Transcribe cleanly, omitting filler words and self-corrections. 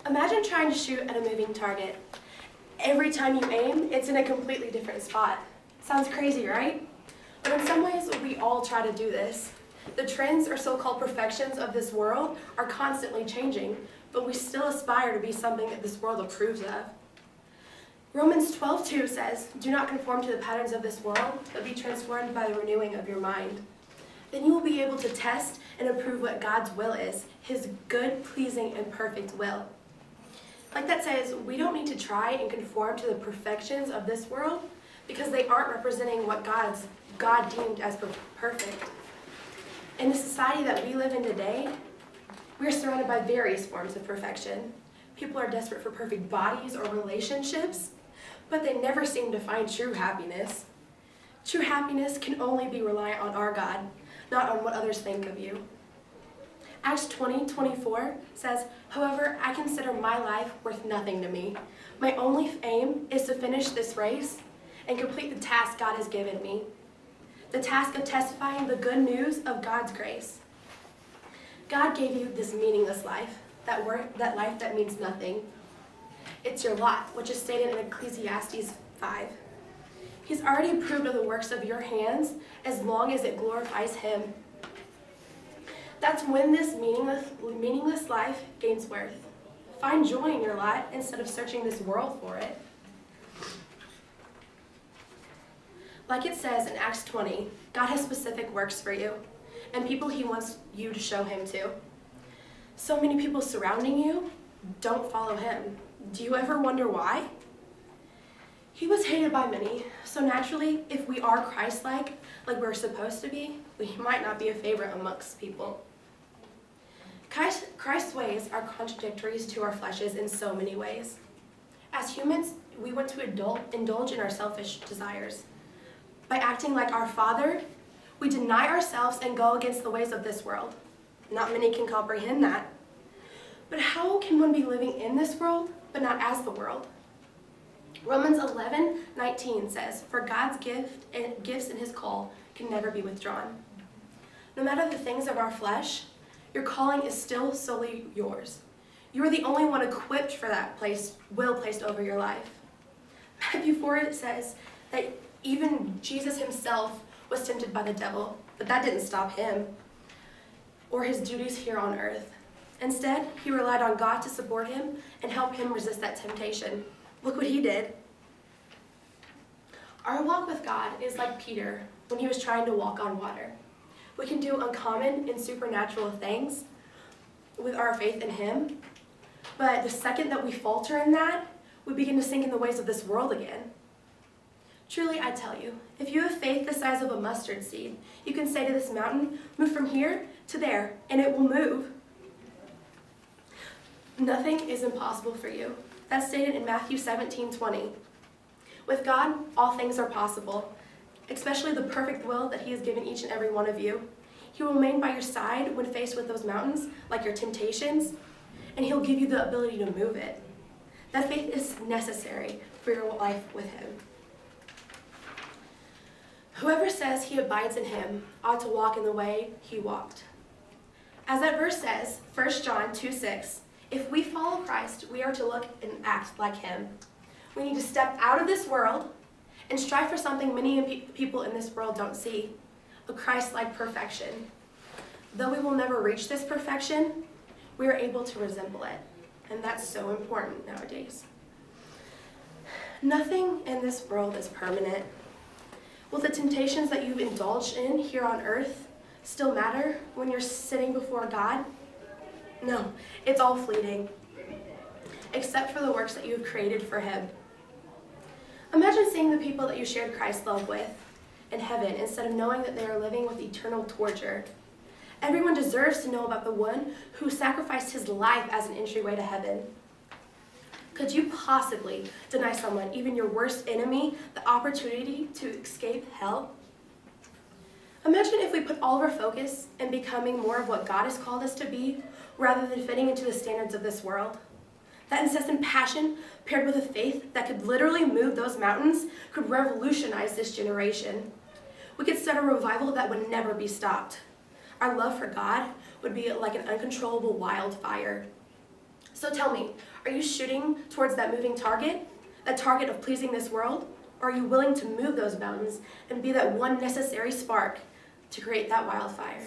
Imagine trying to shoot at a moving target. Every time you aim, it's in a completely different spot. Sounds crazy, right? But in some ways, we all try to do this. The trends or so-called perfections of this world are constantly changing, but we still aspire to be something that this world approves of. Romans 12:2 says, "Do not conform to the patterns of this world, but be transformed by the renewing of your mind. Then you will be able to test and approve what God's will is, his good, pleasing, and perfect will." Like that says, we don't need to try and conform to the perfections of this world because they aren't representing what God deemed as perfect. In the society that we live in today, we are surrounded by various forms of perfection. People are desperate for perfect bodies or relationships, but they never seem to find true happiness. True happiness can only be reliant on our God, not on what others think of you. Acts 20:24 says, "However, I consider my life worth nothing to me. My only aim is to finish this race and complete the task God has given me. The task of testifying the good news of God's grace." God gave you this meaningless life, that life that means nothing. It's your lot, which is stated in Ecclesiastes 5. He's already approved of the works of your hands as long as it glorifies him. That's when this meaningless life gains worth. Find joy in your lot instead of searching this world for it. Like it says in Acts 20, God has specific works for you and people he wants you to show him to. So many people surrounding you don't follow him. Do you ever wonder why? He was hated by many, so naturally, if we are Christ-like, like we're supposed to be, we might not be a favorite amongst people. Christ's ways are contradictory to our fleshes in so many ways. As humans, we want to indulge in our selfish desires. By acting like our Father, we deny ourselves and go against the ways of this world. Not many can comprehend that. But how can one be living in this world, but not as the world? Romans 11:19 says, "For God's gifts in his call can never be withdrawn." No matter the things of our flesh, your calling is still solely yours. You are the only one equipped for that will placed over your life. Matthew 4 says that even Jesus himself was tempted by the devil, but that didn't stop him or his duties here on earth. Instead, he relied on God to support him and help him resist that temptation. Look what he did. Our walk with God is like Peter when he was trying to walk on water. We can do uncommon and supernatural things with our faith in him, but the second that we falter in that, we begin to sink in the ways of this world again. Truly, I tell you, if you have faith the size of a mustard seed, you can say to this mountain, "Move from here to there," and it will move. Nothing is impossible for you. That's stated in Matthew 17:20. With God, all things are possible, especially the perfect will that he has given each and every one of you. He will remain by your side when faced with those mountains, like your temptations, and he'll give you the ability to move it. That faith is necessary for your life with him. Whoever says he abides in him ought to walk in the way he walked. As that verse says, 1 John 2:6, if we follow Christ, we are to look and act like him. We need to step out of this world and strive for something many people in this world don't see, a Christ-like perfection. Though we will never reach this perfection, we are able to resemble it, and that's so important nowadays. Nothing in this world is permanent. Will the temptations that you've indulged in here on earth still matter when you're sitting before God? No, it's all fleeting, except for the works that you have created for him. Imagine seeing the people that you shared Christ's love with in heaven instead of knowing that they are living with eternal torture. Everyone deserves to know about the one who sacrificed his life as an entryway to heaven. Could you possibly deny someone, even your worst enemy, the opportunity to escape hell? Imagine if we put all of our focus in becoming more of what God has called us to be, rather than fitting into the standards of this world. That incessant passion, paired with a faith that could literally move those mountains, could revolutionize this generation. We could start a revival that would never be stopped. Our love for God would be like an uncontrollable wildfire. So tell me, Are you shooting towards that moving target, that target of pleasing this world? Or are you willing to move those mountains and be that one necessary spark to create that wildfire?